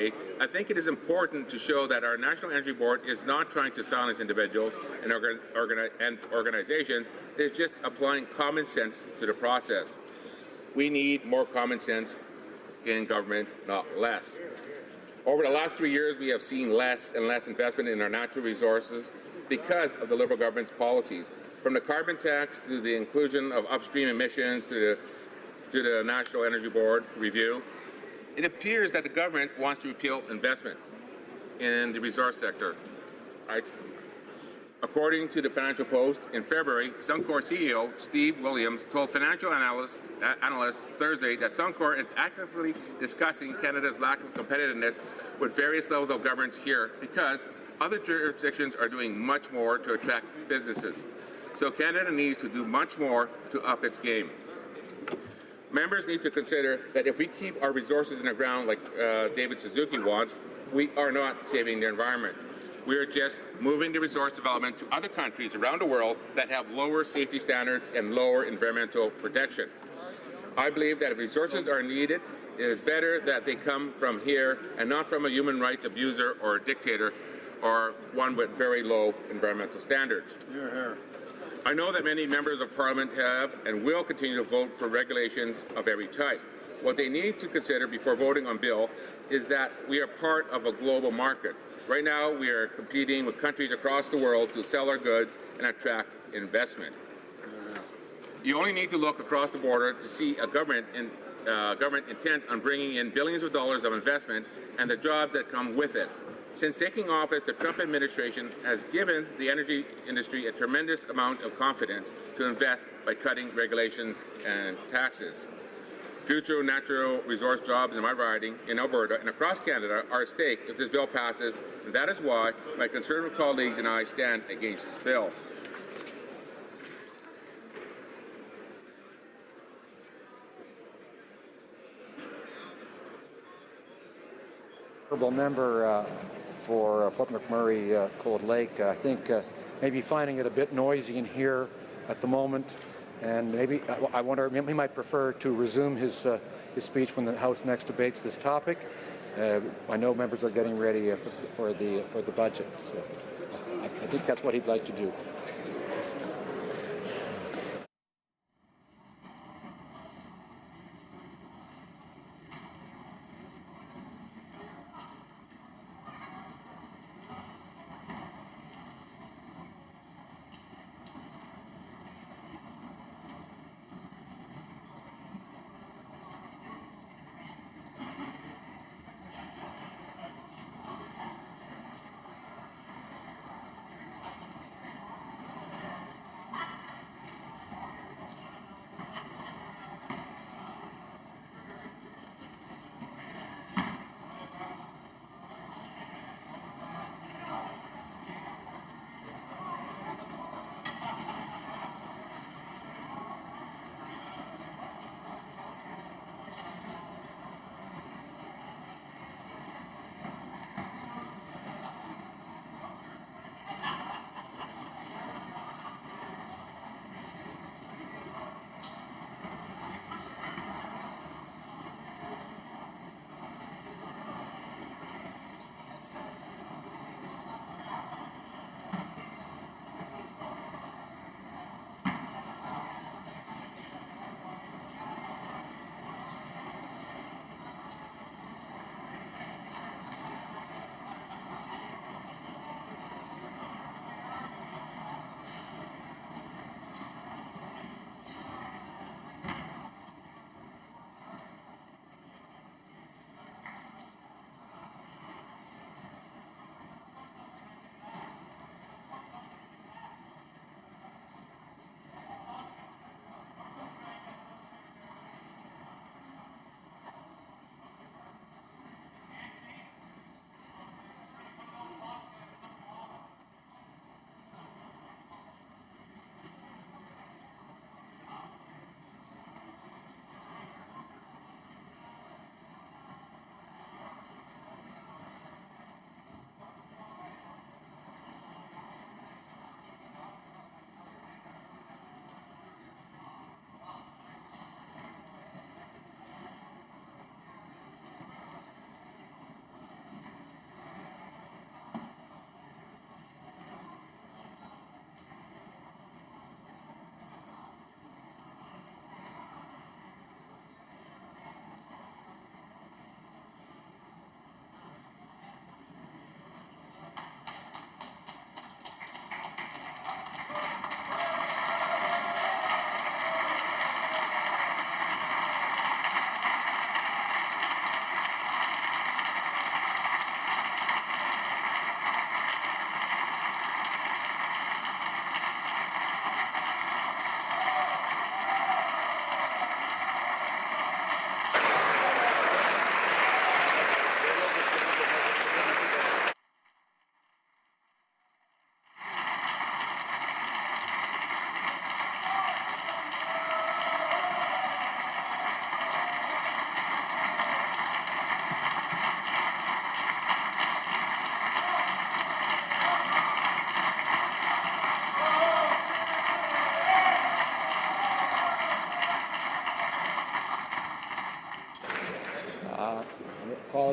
I think it is important to show that our National Energy Board is not trying to silence individuals and organizations. It's just applying common sense to the process. We need more common sense in government, not less. Over the last 3 years, we have seen less and less investment in our natural resources because of the Liberal government's policies. From the carbon tax to the inclusion of upstream emissions to the National Energy Board review, it appears that the government wants to repeal investment in the resource sector. Right? According to the Financial Post, in February, Suncor CEO Steve Williams told financial analysts Thursday that Suncor is actively discussing Canada's lack of competitiveness with various levels of governments here because other jurisdictions are doing much more to attract businesses. So Canada needs to do much more to up its game. Members need to consider that if we keep our resources in the ground like David Suzuki wants, we are not saving the environment. We are just moving the resource development to other countries around the world that have lower safety standards and lower environmental protection. I believe that if resources are needed, it is better that they come from here and not from a human rights abuser or a dictator or one with very low environmental standards. I know that many members of Parliament have and will continue to vote for regulations of every type. What they need to consider before voting on bill is that we are part of a global market. Right now, we are competing with countries across the world to sell our goods and attract investment. You only need to look across the border to see a government intent on bringing in billions of dollars of investment and the jobs that come with it. Since taking office, the Trump administration has given the energy industry a tremendous amount of confidence to invest by cutting regulations and taxes. Future natural resource jobs in my riding in Alberta and across Canada are at stake if this bill passes, and that is why my Conservative colleagues and I stand against this bill. Honourable member for Fort McMurray Cold Lake, I think maybe finding it a bit noisy in here at the moment, and maybe I wonder he might prefer to resume his speech when the House next debates this topic. I know members are getting ready for the budget, so I think that's what he'd like to do.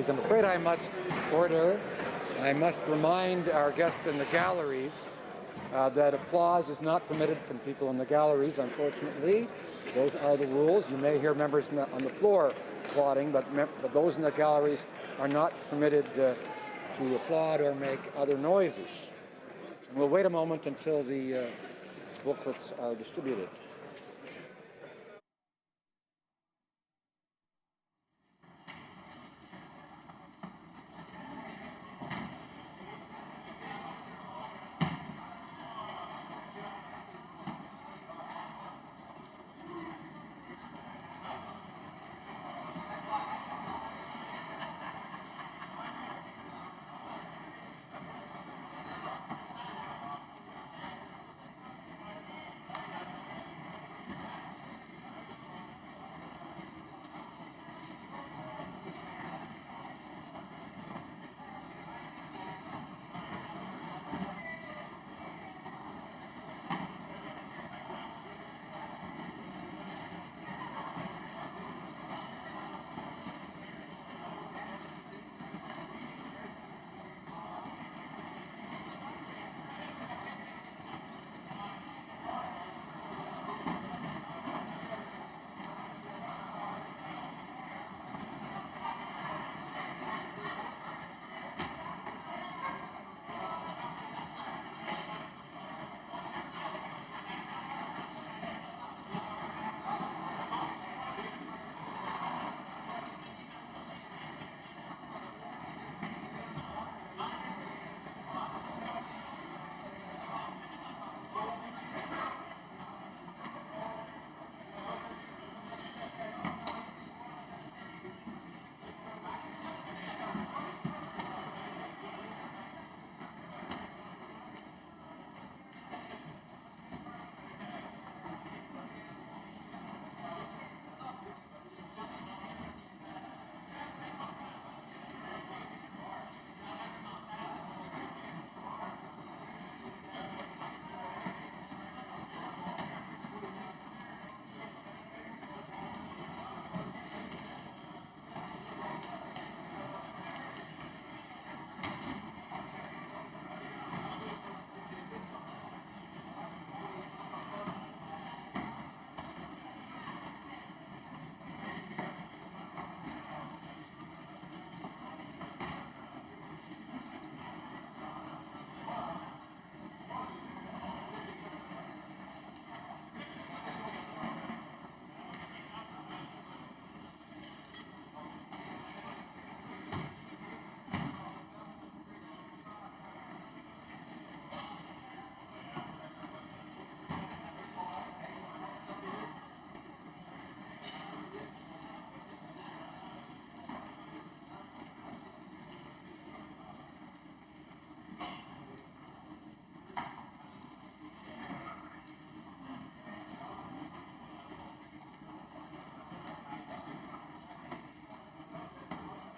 galleries. I'm afraid I must remind our guests in the galleries that applause is not permitted from people in the galleries, unfortunately. Those are the rules. You may hear members on the floor applauding, but those in the galleries are not permitted to applaud or make other noises. And we'll wait a moment until the booklets are distributed.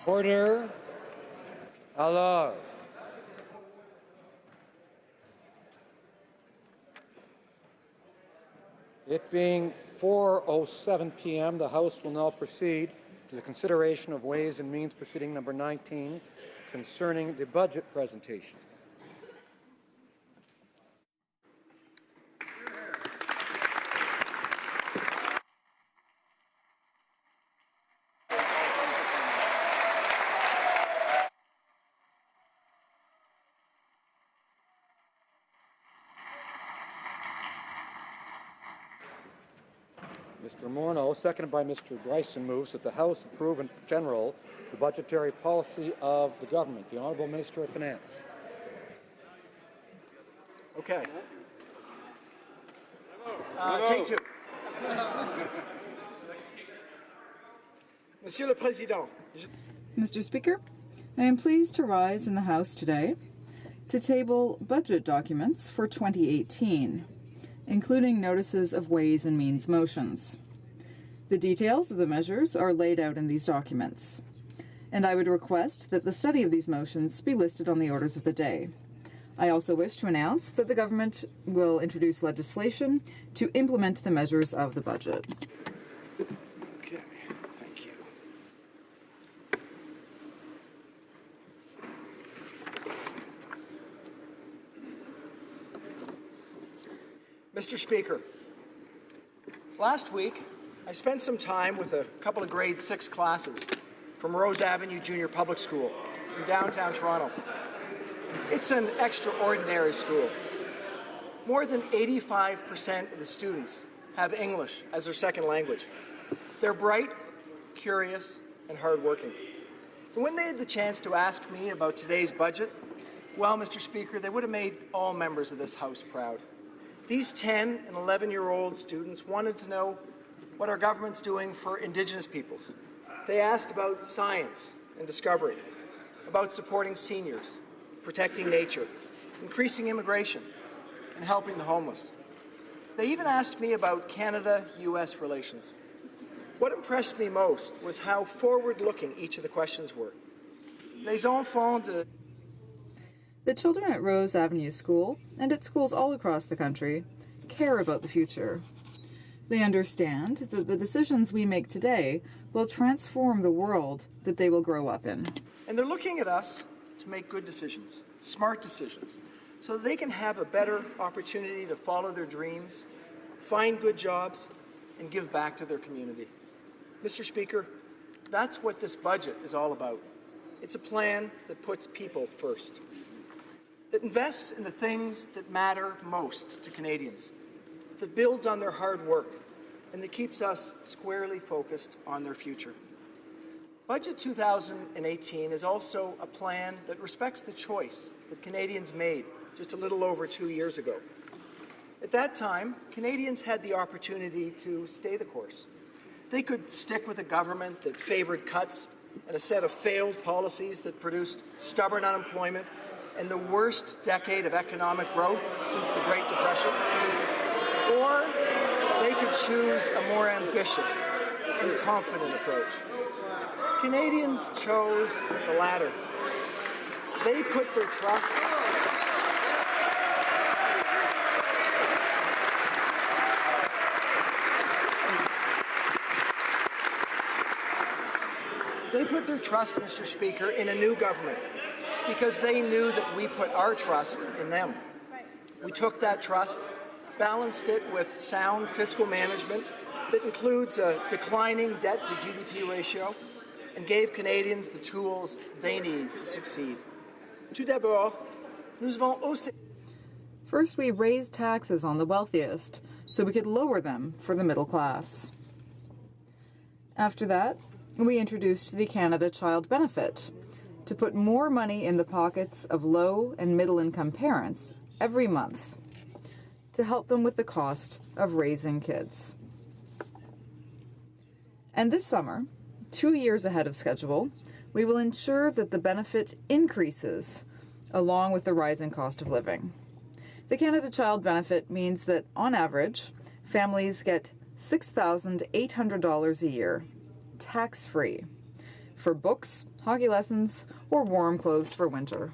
Order. Hello. It being 4:07 p.m., the House will now proceed to the consideration of Ways and Means Proceeding number 19 concerning the budget presentation. Mr. Morneau, seconded by Mr. Bryson, moves that the House approve in general the budgetary policy of the government. The Honourable Minister of Finance. Okay. Take two. Monsieur le Président. Mr. Speaker, I am pleased to rise in the House today to table budget documents for 2018, including notices of Ways and Means motions. The details of the measures are laid out in these documents, and I would request that the study of these motions be listed on the orders of the day. I also wish to announce that the government will introduce legislation to implement the measures of the budget. Okay, thank you. Mr. Speaker, last week I spent some time with a couple of grade 6 classes from Rose Avenue Junior Public School in downtown Toronto. It's an extraordinary school. More than 85% of the students have English as their second language. They're bright, curious, and hardworking. And when they had the chance to ask me about today's budget, well, Mr. Speaker, they would have made all members of this House proud. These 10 and 11-year-old students wanted to know what our government's doing for Indigenous peoples. They asked about science and discovery, about supporting seniors, protecting nature, increasing immigration, and helping the homeless. They even asked me about Canada-US relations. What impressed me most was how forward-looking each of the questions were. Les enfants de... The children at Rose Avenue School, and at schools all across the country, care about the future. They understand that the decisions we make today will transform the world that they will grow up in. And they're looking at us to make good decisions, smart decisions, so that they can have a better opportunity to follow their dreams, find good jobs, and give back to their community. Mr. Speaker, that's what this budget is all about. It's a plan that puts people first, that invests in the things that matter most to Canadians, that builds on their hard work, and that keeps us squarely focused on their future. Budget 2018 is also a plan that respects the choice that Canadians made just a little over 2 years ago. At that time, Canadians had the opportunity to stay the course. They could stick with a government that favored cuts and a set of failed policies that produced stubborn unemployment and the worst decade of economic growth since the Great Depression. Or they could choose a more ambitious and confident approach. Canadians chose the latter. They put their trust Mr. Speaker, in a new government because they knew that we put our trust in them. We took that trust, balanced it with sound fiscal management that includes a declining debt-to-GDP ratio and gave Canadians the tools they need to succeed. Tout d'abord, nous avons aussi... First, we raised taxes on the wealthiest so we could lower them for the middle class. After that, we introduced the Canada Child Benefit to put more money in the pockets of low and middle-income parents every month to help them with the cost of raising kids. And this summer, 2 years ahead of schedule, we will ensure that the benefit increases along with the rising cost of living. The Canada Child Benefit means that, on average, families get $6,800 a year, tax-free, for books, hockey lessons, or warm clothes for winter.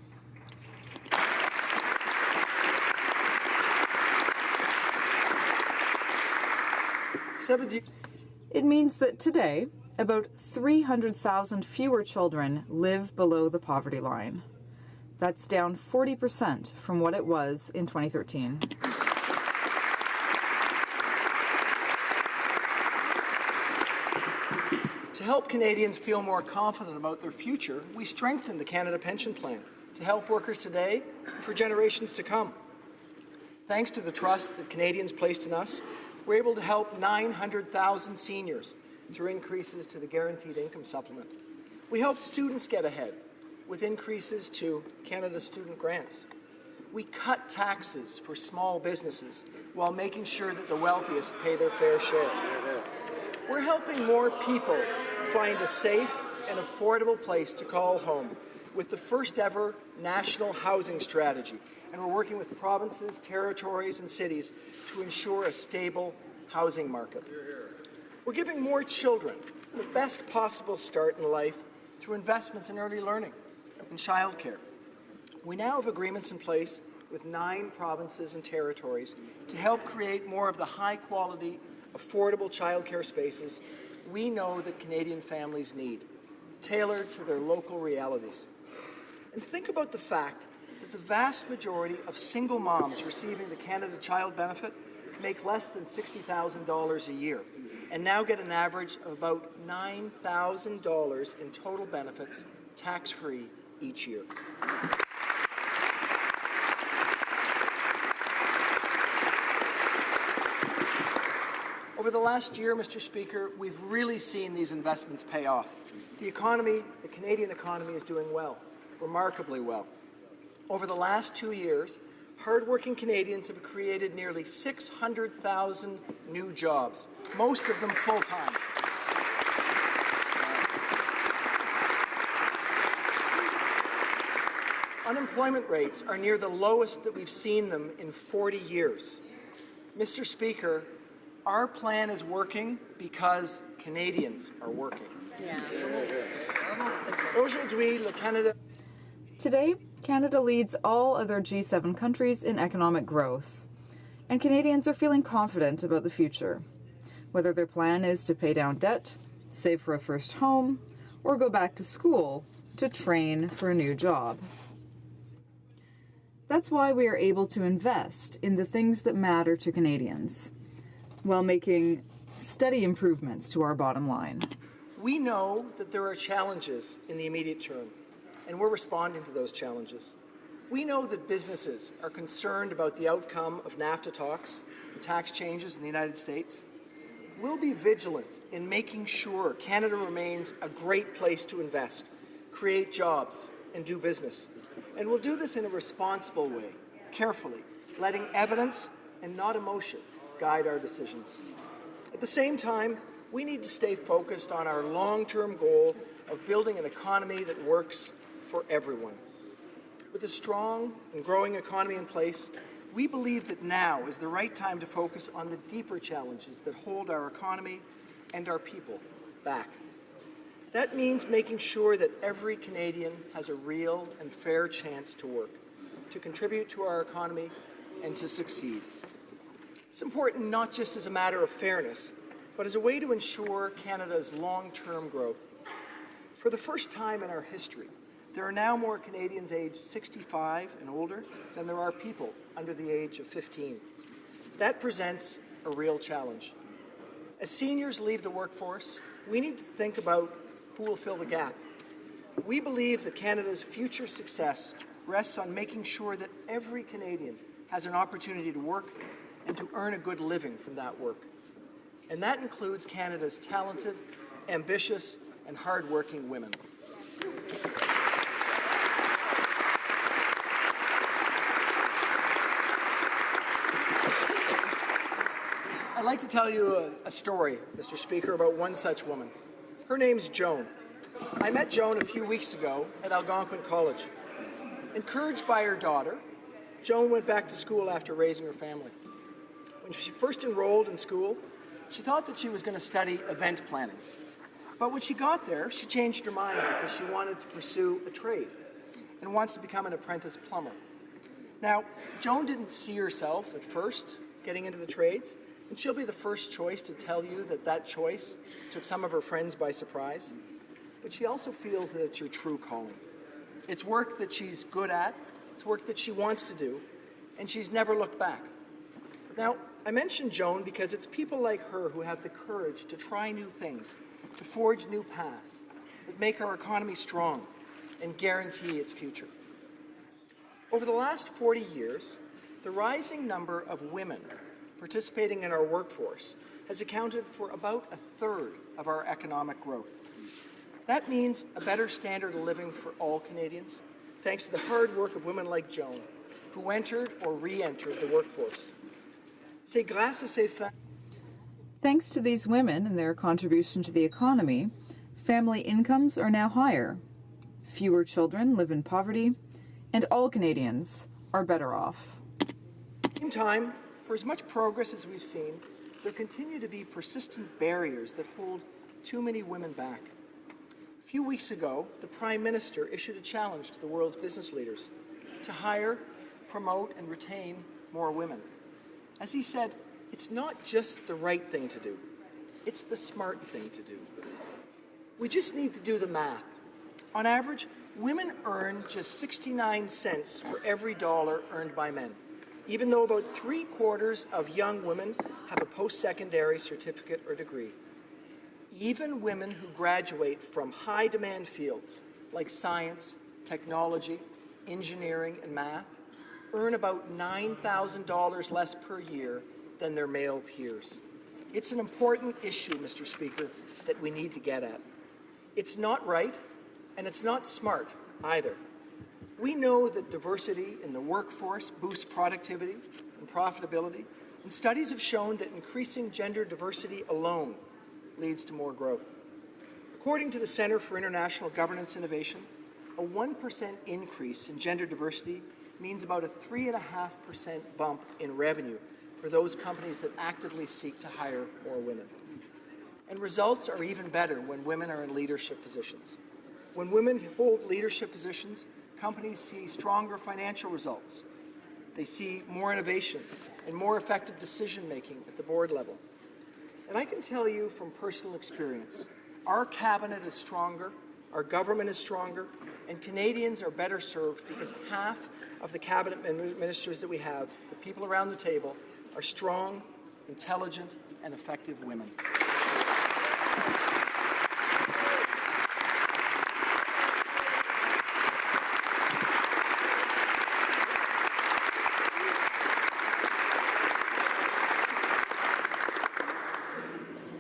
It means that today, about 300,000 fewer children live below the poverty line. That's down 40% from what it was in 2013. To help Canadians feel more confident about their future, we strengthened the Canada Pension Plan to help workers today and for generations to come. Thanks to the trust that Canadians placed in us, we're able to help 900,000 seniors through increases to the Guaranteed Income Supplement. We helped students get ahead with increases to Canada student grants. We cut taxes for small businesses while making sure that the wealthiest pay their fair share. We're helping more people find a safe and affordable place to call home with the first ever national housing strategy. And we're working with provinces, territories, and cities to ensure a stable housing market. We're giving more children the best possible start in life through investments in early learning and childcare. We now have agreements in place with 9 provinces and territories to help create more of the high-quality, affordable childcare spaces we know that Canadian families need, tailored to their local realities. And think about the fact that the vast majority of single moms receiving the Canada Child Benefit make less than $60,000 a year and now get an average of about $9,000 in total benefits, tax-free, each year. Over the last year, Mr. Speaker, we've really seen these investments pay off. The economy, the Canadian economy, is doing well, remarkably well. Over the last 2 years, hardworking Canadians have created nearly 600,000 new jobs, most of them full-time. Unemployment rates are near the lowest that we've seen them in 40 years. Mr. Speaker, our plan is working because Canadians are working. Aujourd'hui, le Canada. Today, Canada leads all other G7 countries in economic growth, and Canadians are feeling confident about the future, whether their plan is to pay down debt, save for a first home, or go back to school to train for a new job. That's why we are able to invest in the things that matter to Canadians, while making steady improvements to our bottom line. We know that there are challenges in the immediate term, and we're responding to those challenges. We know that businesses are concerned about the outcome of NAFTA talks and tax changes in the United States. We'll be vigilant in making sure Canada remains a great place to invest, create jobs, and do business. And we'll do this in a responsible way, carefully, letting evidence and not emotion guide our decisions. At the same time, we need to stay focused on our long-term goal of building an economy that works for everyone. With a strong and growing economy in place, we believe that now is the right time to focus on the deeper challenges that hold our economy and our people back. That means making sure that every Canadian has a real and fair chance to work, to contribute to our economy, and to succeed. It's important not just as a matter of fairness, but as a way to ensure Canada's long-term growth. For the first time in our history, there are now more Canadians aged 65 and older than there are people under the age of 15. That presents a real challenge. As seniors leave the workforce, we need to think about who will fill the gap. We believe that Canada's future success rests on making sure that every Canadian has an opportunity to work and to earn a good living from that work. And that includes Canada's talented, ambitious, and hard-working women. I'd like to tell you a story, Mr. Speaker, about one such woman. Her name's Joan. I met Joan a few weeks ago at Algonquin College. Encouraged by her daughter, Joan went back to school after raising her family. When she first enrolled in school, she thought that she was going to study event planning. But when she got there, she changed her mind because she wanted to pursue a trade and wants to become an apprentice plumber. Now, Joan didn't see herself at first getting into the trades, and she'll be the first choice to tell you that that choice took some of her friends by surprise. But she also feels that it's her true calling. It's work that she's good at, it's work that she wants to do, and she's never looked back. Now, I mention Joan because it's people like her who have the courage to try new things, to forge new paths that make our economy strong and guarantee its future. Over the last 40 years, the rising number of women participating in our workforce has accounted for about a third of our economic growth. That means a better standard of living for all Canadians, thanks to the hard work of women like Joan, who entered or re-entered the workforce. C'est grâce à ces femmes. Thanks to these women and their contribution to the economy, family incomes are now higher. Fewer children live in poverty, and all Canadians are better off. At the same time, for as much progress as we've seen, there continue to be persistent barriers that hold too many women back. A few weeks ago, the Prime Minister issued a challenge to the world's business leaders to hire, promote, and retain more women. As he said, it's not just the right thing to do, it's the smart thing to do. We just need to do the math. On average, women earn just 69 cents for every dollar earned by men. even though about 3/4 of young women have a post-secondary certificate or degree. Even women who graduate from high-demand fields like science, technology, engineering, and math earn about $9,000 less per year than their male peers. It's an important issue, Mr. Speaker, that we need to get at. It's not right, and it's not smart either. We know that diversity in the workforce boosts productivity and profitability, and studies have shown that increasing gender diversity alone leads to more growth. According to the Centre for International Governance Innovation, a 1% increase in gender diversity means about a 3.5% bump in revenue for those companies that actively seek to hire more women. And results are even better when women are in leadership positions. When women hold leadership positions, companies see stronger financial results. They see more innovation and more effective decision-making at the board level. And I can tell you from personal experience, our cabinet is stronger, our government is stronger, and Canadians are better served because half of the cabinet ministers that we have, the people around the table, are strong, intelligent, and effective women.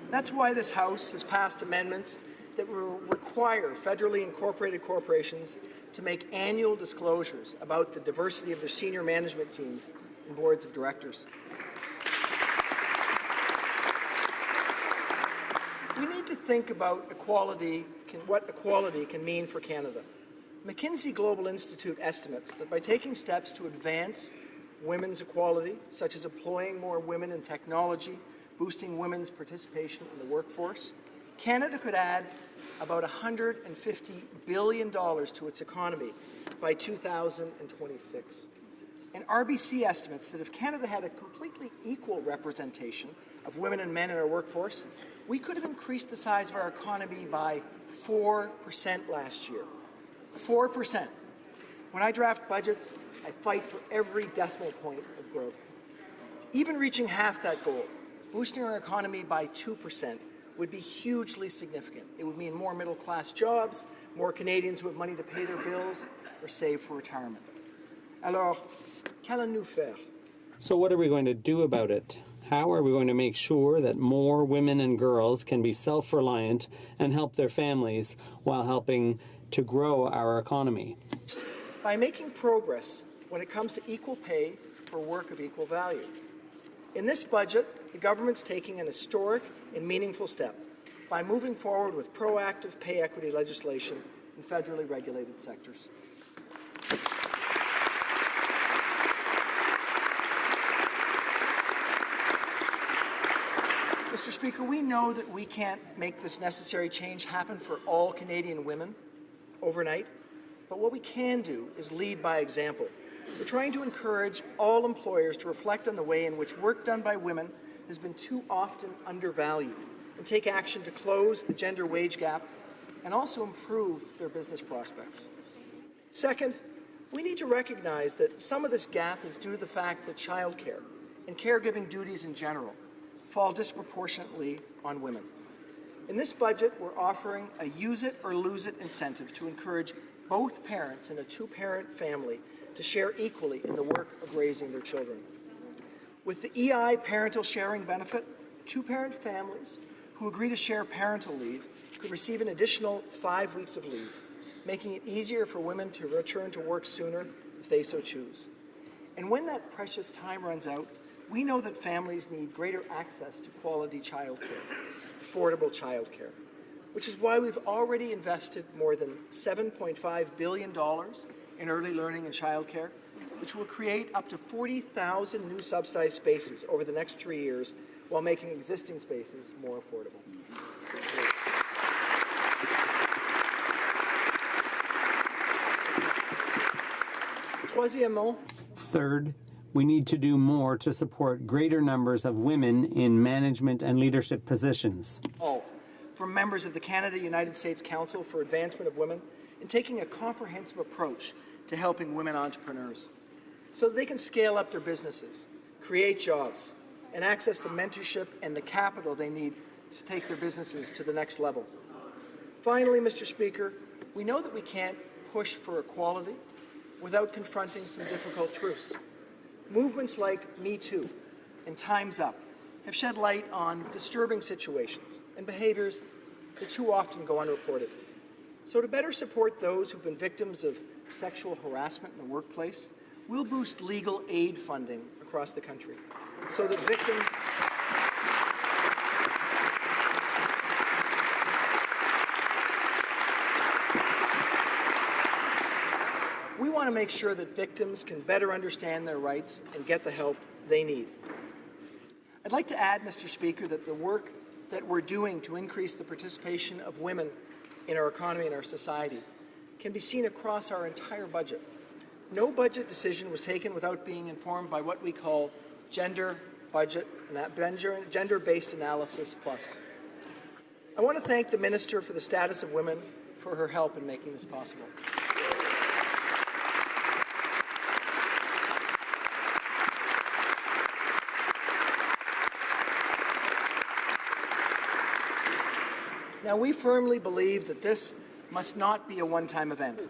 That's why this House has passed amendments that will require federally incorporated corporations to make annual disclosures about the diversity of their senior management teams and boards of directors. We need to think about what equality can mean for Canada. McKinsey Global Institute estimates that by taking steps to advance women's equality, such as employing more women in technology, boosting women's participation in the workforce, Canada could add about $150 billion to its economy by 2026. And RBC estimates that if Canada had a completely equal representation of women and men in our workforce, we could have increased the size of our economy by 4% last year. 4%. When I draft budgets, I fight for every decimal point of growth. Even reaching half that goal, boosting our economy by 2%, would be hugely significant. It would mean more middle-class jobs, more Canadians who have money to pay their bills or save for retirement. Alors, qu'allons-nous faire? So what are we going to do about it? How are we going to make sure that more women and girls can be self-reliant and help their families while helping to grow our economy? By making progress when it comes to equal pay for work of equal value. In this budget, the government's taking an historic and meaningful step by moving forward with proactive pay equity legislation in federally regulated sectors. Mr. Speaker, we know that we can't make this necessary change happen for all Canadian women overnight, but what we can do is lead by example. We're trying to encourage all employers to reflect on the way in which work done by women has been too often undervalued and take action to close the gender wage gap and also improve their business prospects. Second, we need to recognize that some of this gap is due to the fact that childcare and caregiving duties in general fall disproportionately on women. In this budget, we're offering a use it or lose it incentive to encourage both parents in a two-parent family to share equally in the work of raising their children. With the EI parental sharing benefit, two-parent families who agree to share parental leave could receive an additional 5 weeks of leave, making it easier for women to return to work sooner if they so choose. And when that precious time runs out, we know that families need greater access to quality childcare, affordable childcare, which is why we've already invested more than $7.5 billion in early learning and childcare, which will create up to 40,000 new subsidized spaces over the next 3 years while making existing spaces more affordable. Troisièmement, Third, we need to do more to support greater numbers of women in management and leadership positions. From members of the Canada-United States Council for Advancement of Women, in taking a comprehensive approach to helping women entrepreneurs. so that they can scale up their businesses, create jobs, and access the mentorship and the capital they need to take their businesses to the next level. Finally, Mr. Speaker, we know that we can't push for equality without confronting some difficult truths. Movements like Me Too and Time's Up have shed light on disturbing situations and behaviors that too often go unreported. So to better support those who've been victims of sexual harassment in the workplace, we'll boost legal aid funding across the country so that victims we want to make sure that victims can better understand their rights and get the help they need. I'd like to add, Mr. Speaker, that the work that we're doing to increase the participation of women in our economy and our society can be seen across our entire budget. No budget decision was taken without being informed by what we call gender budget and that gender-based analysis plus. I want to thank the Minister for the Status of Women for her help in making this possible. Now, we firmly believe that this must not be a one-time event.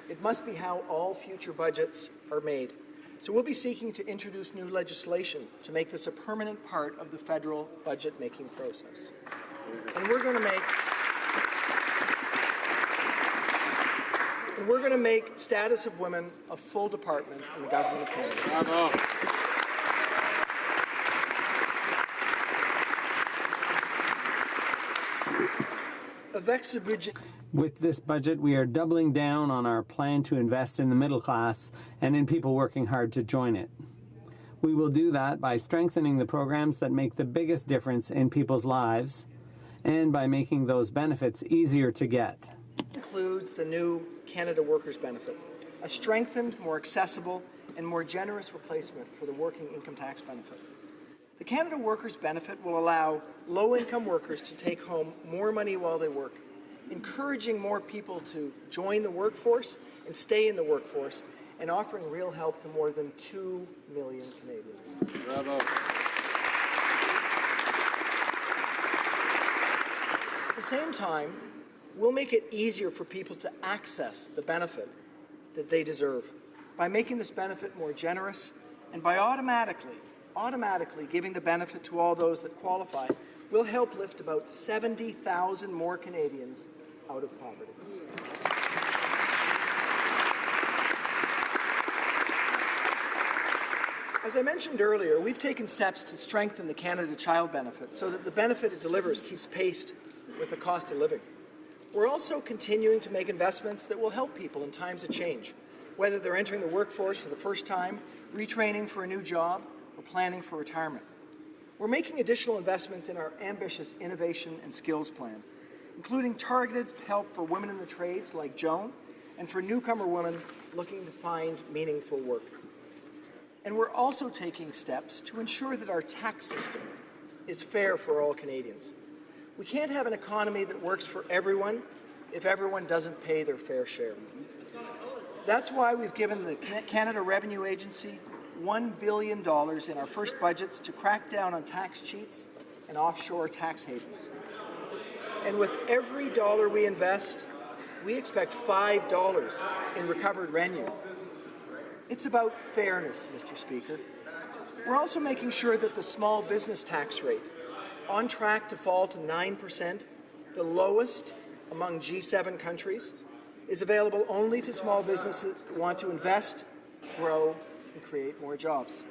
It must be how all future budgets are made. So we'll be seeking to introduce new legislation to make this a permanent part of the federal budget-making process. And we're going to make Status of Women a full department in the Government of Canada. Bravo. With this budget, we are doubling down on our plan to invest in the middle class and in people working hard to join it. We will do that by strengthening the programs that make the biggest difference in people's lives and by making those benefits easier to get. Includes the new Canada Workers Benefit, a strengthened, more accessible, and more generous replacement for the working income tax benefit. The Canada Workers Benefit will allow low-income workers to take home more money while they work, encouraging more people to join the workforce and stay in the workforce, and offering real help to more than 2 million Canadians. Bravo. At the same time, we'll make it easier for people to access the benefit that they deserve by making this benefit more generous and by automatically giving the benefit to all those that qualify. Will help lift about 70,000 more Canadians out of poverty. As I mentioned earlier, we've taken steps to strengthen the Canada Child Benefit so that the benefit it delivers keeps pace with the cost of living. We're also continuing to make investments that will help people in times of change, whether they're entering the workforce for the first time, retraining for a new job, or planning for retirement. We're making additional investments in our ambitious innovation and skills plan, including targeted help for women in the trades like Joan and for newcomer women looking to find meaningful work. And we're also taking steps to ensure that our tax system is fair for all Canadians. We can't have an economy that works for everyone if everyone doesn't pay their fair share. That's why we've given the Canada Revenue Agency $1 billion in our first budgets to crack down on tax cheats and offshore tax havens. And with every dollar we invest, we expect $5 in recovered revenue. It's about fairness, Mr. Speaker. We're also making sure that the small business tax rate, on track to fall to 9%, the lowest among G7 countries, is available only to small businesses that want to invest, grow, and create more jobs.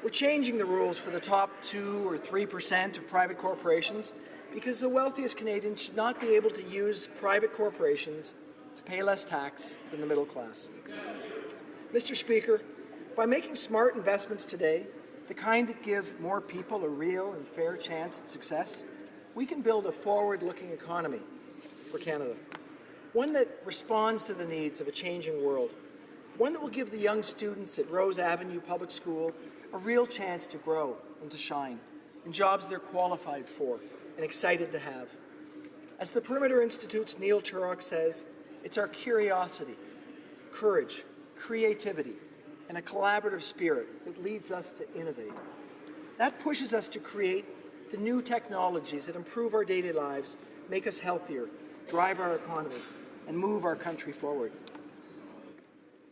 We're changing the rules for the top 2 or 3% of private corporations because the wealthiest Canadians should not be able to use private corporations to pay less tax than the middle class. Mr. Speaker, by making smart investments today, the kind that give more people a real and fair chance at success, we can build a forward-looking economy for Canada, one that responds to the needs of a changing world, one that will give the young students at Rose Avenue Public School a real chance to grow and to shine in jobs they're qualified for and excited to have. As the Perimeter Institute's Neil Turok says, it's our curiosity, courage, creativity, and a collaborative spirit that leads us to innovate. That pushes us to create the new technologies that improve our daily lives, make us healthier, drive our economy, and move our country forward.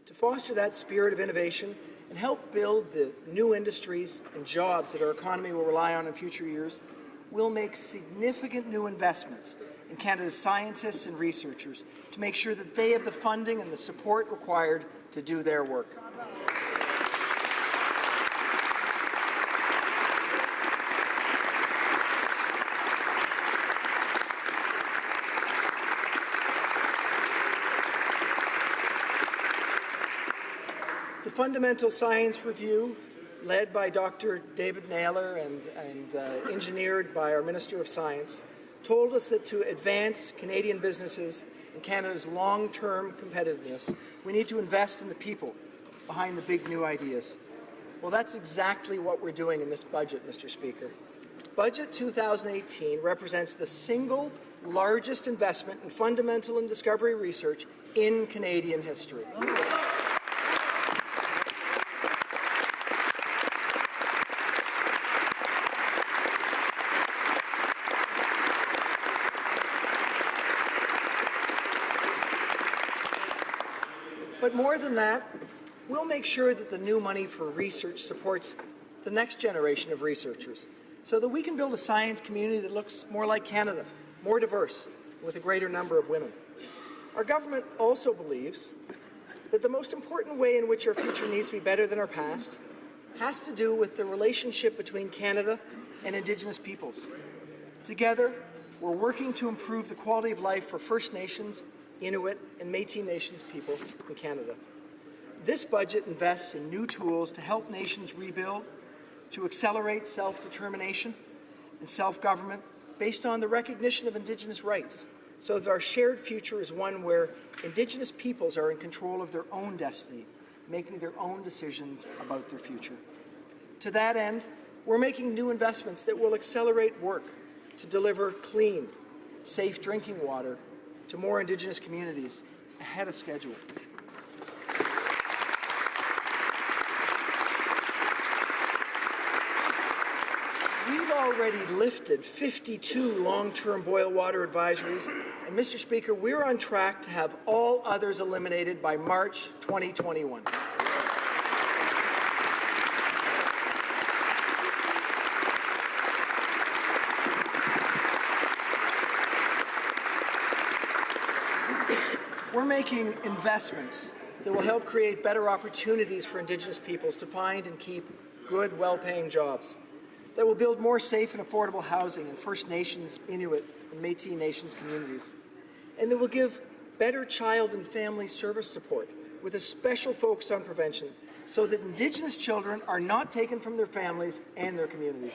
To foster that spirit of innovation and help build the new industries and jobs that our economy will rely on in future years, we'll make significant new investments in Canada's scientists and researchers to make sure that they have the funding and the support required to do their work. The Fundamental Science Review, led by Dr. David Naylor and engineered by our Minister of Science, told us that to advance Canadian businesses and Canada's long-term competitiveness, we need to invest in the people behind the big new ideas. Well, that's exactly what we're doing in this budget, Mr. Speaker. Budget 2018 represents the single largest investment in fundamental and discovery research in Canadian history. But more than that, we'll make sure that the new money for research supports the next generation of researchers so that we can build a science community that looks more like Canada, more diverse, with a greater number of women. Our government also believes that the most important way in which our future needs to be better than our past has to do with the relationship between Canada and Indigenous peoples. Together, we're working to improve the quality of life for First Nations, Inuit, and Métis Nations people in Canada. This budget invests in new tools to help nations rebuild, to accelerate self-determination and self-government based on the recognition of Indigenous rights, so that our shared future is one where Indigenous peoples are in control of their own destiny, making their own decisions about their future. To that end, we're making new investments that will accelerate work to deliver clean, safe drinking water to more Indigenous communities ahead of schedule. We've already lifted 52 long-term boil water advisories, and Mr. Speaker, we're on track to have all others eliminated by March 2021. We're making investments that will help create better opportunities for Indigenous peoples to find and keep good, well-paying jobs, that will build more safe and affordable housing in First Nations, Inuit, and Métis Nations communities, and that will give better child and family service support with a special focus on prevention so that Indigenous children are not taken from their families and their communities.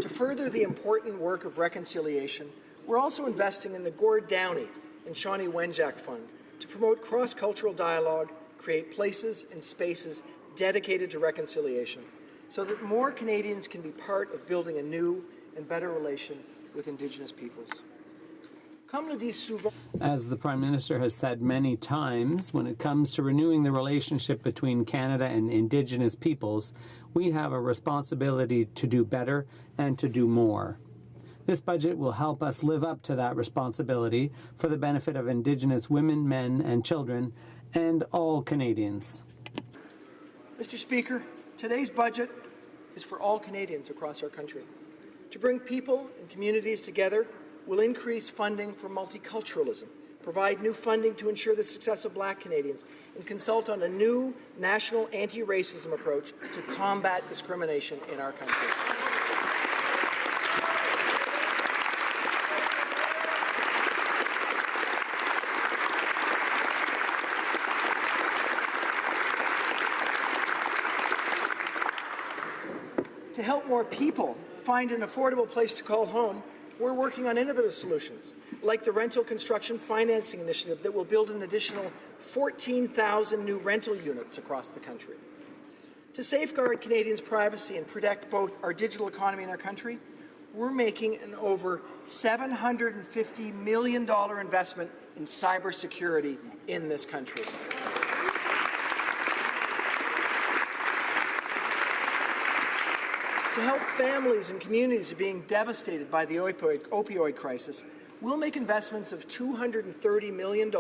To further the important work of reconciliation, we're also investing in the Gord Downey and Shawnee Wenjack Fund to promote cross-cultural dialogue, create places and spaces dedicated to reconciliation, so that more Canadians can be part of building a new and better relation with Indigenous peoples. As the Prime Minister has said many times, when it comes to renewing the relationship between Canada and Indigenous peoples, we have a responsibility to do better and to do more. This budget will help us live up to that responsibility for the benefit of Indigenous women, men, and children, and all Canadians. Mr. Speaker, today's budget is for all Canadians across our country. To bring people and communities together, will increase funding for multiculturalism, provide new funding to ensure the success of Black Canadians, and consult on a new national anti-racism approach to combat discrimination in our country. To help more people find an affordable place to call home, we're working on innovative solutions, like the Rental Construction Financing Initiative that will build an additional 14,000 new rental units across the country. To safeguard Canadians' privacy and protect both our digital economy and our country, we're making an over $750 million investment in cybersecurity in this country. To help families and communities being devastated by the opioid crisis, we'll make investments of $230 million,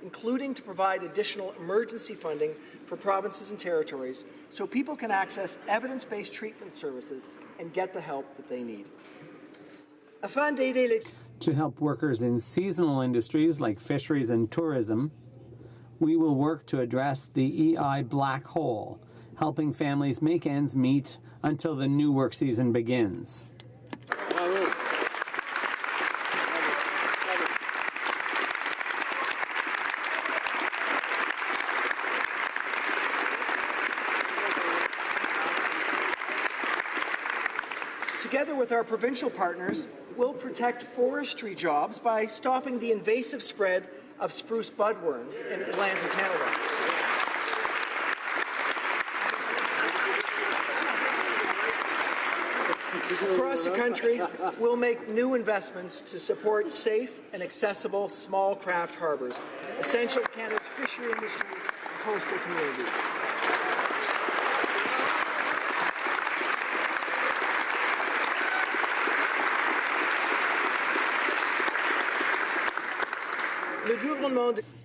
including to provide additional emergency funding for provinces and territories so people can access evidence-based treatment services and get the help that they need. To help workers in seasonal industries like fisheries and tourism, we will work to address the EI black hole, helping families make ends meet until the new work season begins. Together with our provincial partners, we'll protect forestry jobs by stopping the invasive spread of spruce budworm in the lands of Canada. Across the country, we'll make new investments to support safe and accessible small craft harbours, essential to Canada's fishery industry and coastal communities.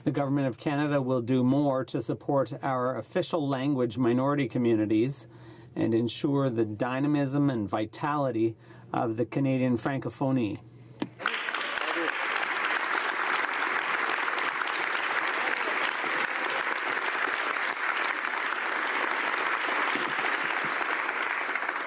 The Government of Canada will do more to support our official language minority communities and ensure the dynamism and vitality of the Canadian Francophonie.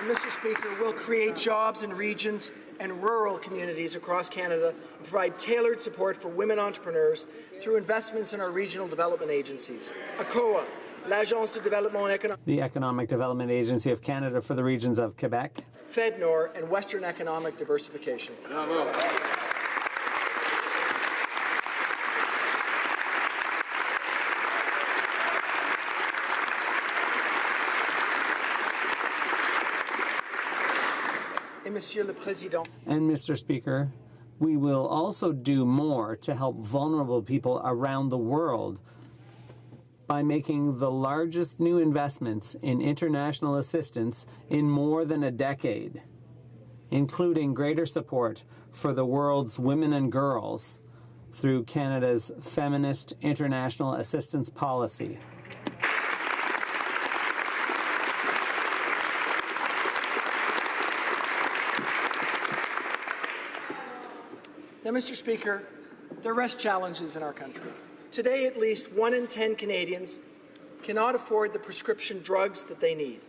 Mr. Speaker, we'll create jobs in regions and rural communities across Canada and provide tailored support for women entrepreneurs through investments in our regional development agencies. ACOA, l'Agence de Développement Économique, The Economic Development Agency of Canada for the regions of Quebec, FedNor, and Western Economic Diversification. Bravo. Monsieur le Président. And Mr. Speaker, we will also do more to help vulnerable people around the world by making the largest new investments in international assistance in more than a decade, including greater support for the world's women and girls through Canada's Feminist International Assistance Policy. Now, Mr. Speaker, there rest challenges in our country. Today, at least 1 in 10 Canadians cannot afford the prescription drugs that they need.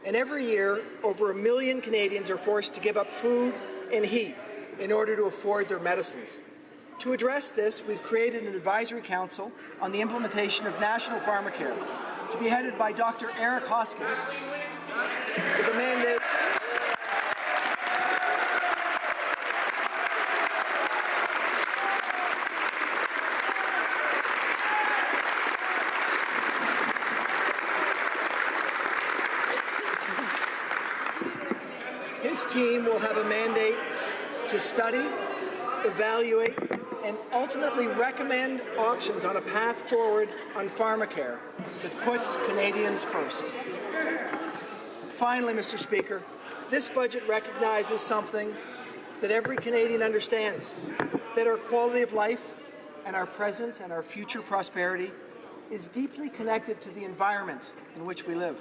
And every year, over 1 million Canadians are forced to give up food and heat in order to afford their medicines. To address this, we've created an advisory council on the implementation of National Pharmacare, to be headed by Dr. Eric Hoskins, with a mandate team will have a mandate to study, evaluate, and ultimately recommend options on a path forward on pharmacare that puts Canadians first. Finally, Mr. Speaker, this budget recognizes something that every Canadian understands, that our quality of life and our present and our future prosperity is deeply connected to the environment in which we live.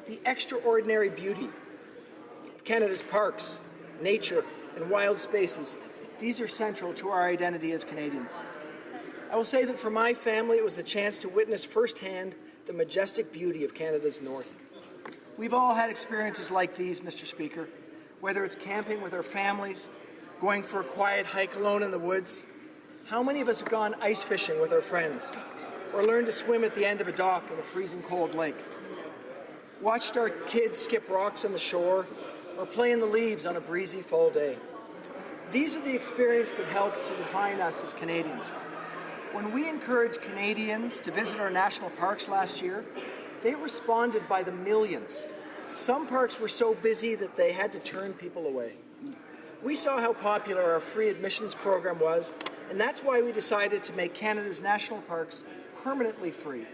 The extraordinary beauty Canada's parks, nature, and wild spaces, these are central to our identity as Canadians. I will say that for my family, it was the chance to witness firsthand the majestic beauty of Canada's north. We've all had experiences like these, Mr. Speaker, whether it's camping with our families, going for a quiet hike alone in the woods. How many of us have gone ice fishing with our friends, or learned to swim at the end of a dock in a freezing cold lake? Watched our kids skip rocks on the shore, or play in the leaves on a breezy fall day. These are the experiences that help to define us as Canadians. When we encouraged Canadians to visit our national parks last year, they responded by the millions. Some parks were so busy that they had to turn people away. We saw how popular our free admissions program was, and that's why we decided to make Canada's national parks permanently free.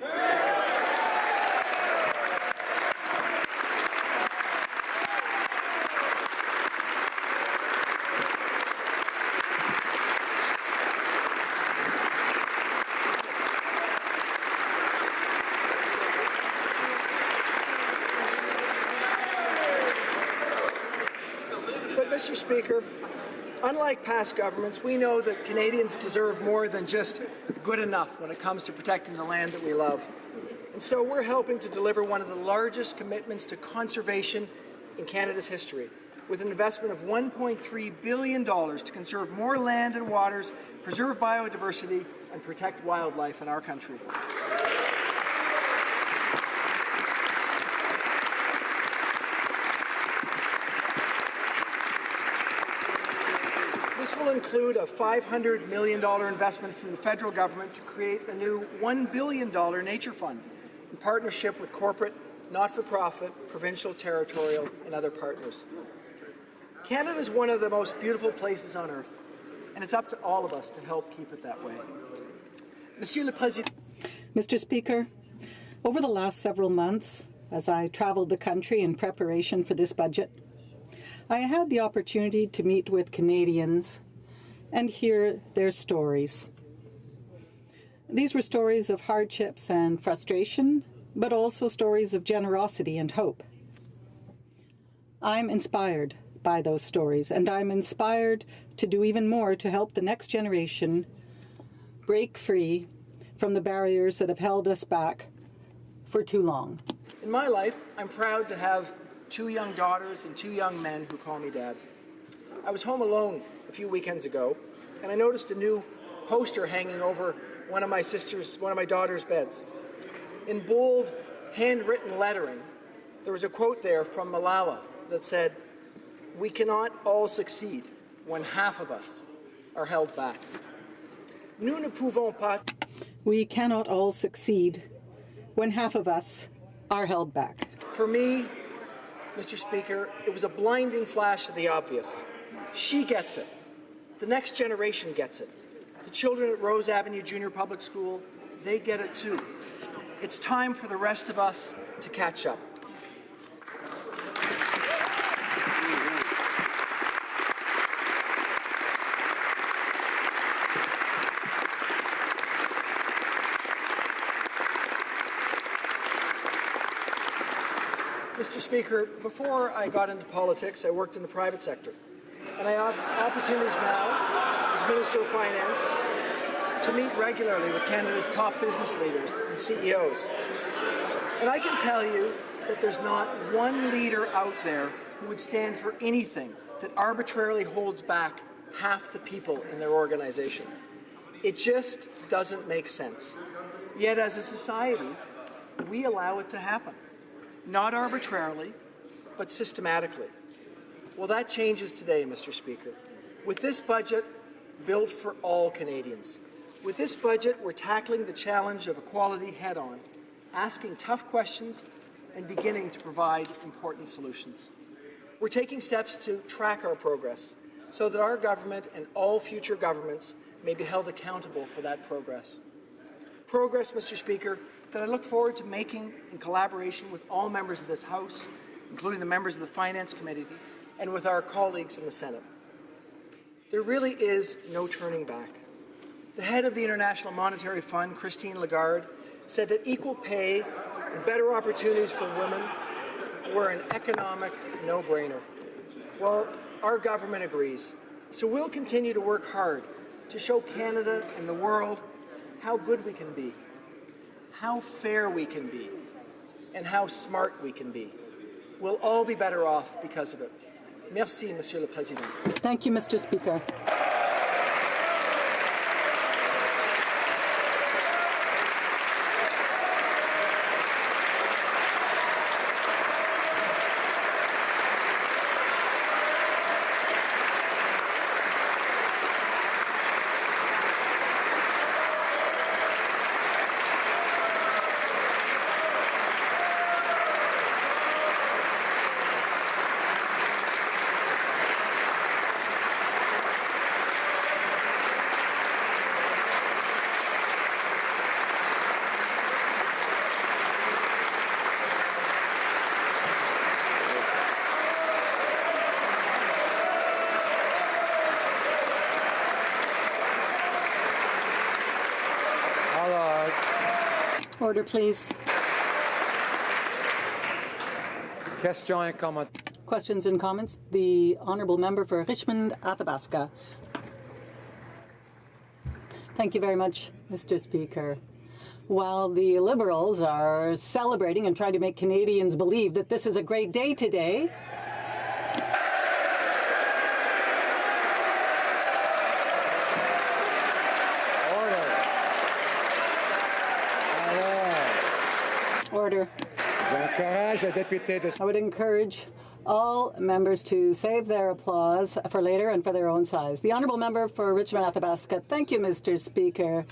Mr. Speaker, unlike past governments, we know that Canadians deserve more than just good enough when it comes to protecting the land that we love. And so we're helping to deliver one of the largest commitments to conservation in Canada's history, with an investment of $1.3 billion to conserve more land and waters, preserve biodiversity, and protect wildlife in our country. This will include a $500 million investment from the federal government to create a new $1 billion nature fund in partnership with corporate, not-for-profit, provincial, territorial, and other partners. Canada is one of the most beautiful places on earth, and it's up to all of us to help keep it that way. Monsieur le Président. Mr. Speaker, over the last several months, as I traveled the country in preparation for this budget, I had the opportunity to meet with Canadians and hear their stories. These were stories of hardships and frustration, but also stories of generosity and hope. I'm inspired by those stories, and I'm inspired to do even more to help the next generation break free from the barriers that have held us back for too long. In my life, I'm proud to have 2 young daughters and 2 young men who call me Dad. I was home alone a few weekends ago, and I noticed a new poster hanging over one of my daughter's beds. In bold, handwritten lettering, there was a quote there from Malala that said, "We cannot all succeed when half of us are held back." Nous ne pouvons pas. We cannot all succeed when half of us are held back. For me, Mr. Speaker, it was a blinding flash of the obvious. She gets it. The next generation gets it. The children at Rose Avenue Junior Public School, they get it too. It's time for the rest of us to catch up. Mr. Speaker, before I got into politics, I worked in the private sector. And I have opportunities now, as Minister of Finance, to meet regularly with Canada's top business leaders and CEOs. And I can tell you that there's not one leader out there who would stand for anything that arbitrarily holds back half the people in their organization. It just doesn't make sense. Yet as a society, we allow it to happen. Not arbitrarily, but systematically. Well, that changes today, Mr. Speaker. With this budget, built for all Canadians. With this budget, we're tackling the challenge of equality head-on, asking tough questions and beginning to provide important solutions. We're taking steps to track our progress so that our government and all future governments may be held accountable for that progress. Progress, Mr. Speaker, that I look forward to making in collaboration with all members of this House, including the members of the Finance Committee, and with our colleagues in the Senate. There really is no turning back. The head of the International Monetary Fund, Christine Lagarde, said that equal pay and better opportunities for women were an economic no-brainer. Well, our government agrees. So we'll continue to work hard to show Canada and the world how good we can be, how fair we can be, and how smart we can be. We'll all be better off because of it. Merci, Monsieur le Président. Thank you, Mr. Speaker. Order, please. Question and comment. Questions and comments? The honourable member for Richmond Athabasca. Thank you very much, Mr. Speaker. While the Liberals are celebrating and trying to make Canadians believe that this is a great day today, Order. I would encourage all members to save their applause for later and for their own size. The honourable member for Richmond Athabasca. Thank you, Mr. Speaker.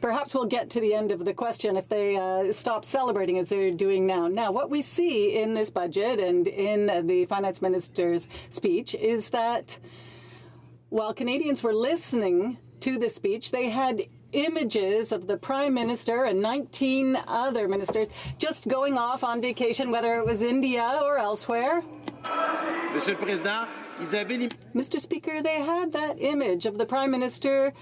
Perhaps we'll get to the end of the question if they stop celebrating as they're doing now. Now, what we see in this budget and in the finance minister's speech is that while Canadians were listening to the speech, they had images of the Prime Minister and 19 other ministers just going off on vacation, whether it was India or elsewhere. Mr. Speaker, they had that image of the Prime Minister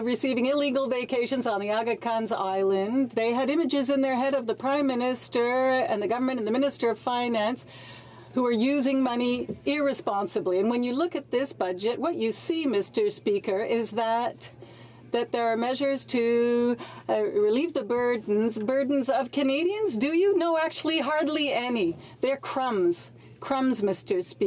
receiving illegal vacations on the Aga Khan's Island. They had images in their head of the Prime Minister and the government and the Minister of Finance who are using money irresponsibly. And when you look at this budget, what you see, Mr. Speaker, is that there are measures to relieve the burdens of Canadians. Do you? No, actually, hardly any. They're crumbs. Crumbs, Mr. Speaker.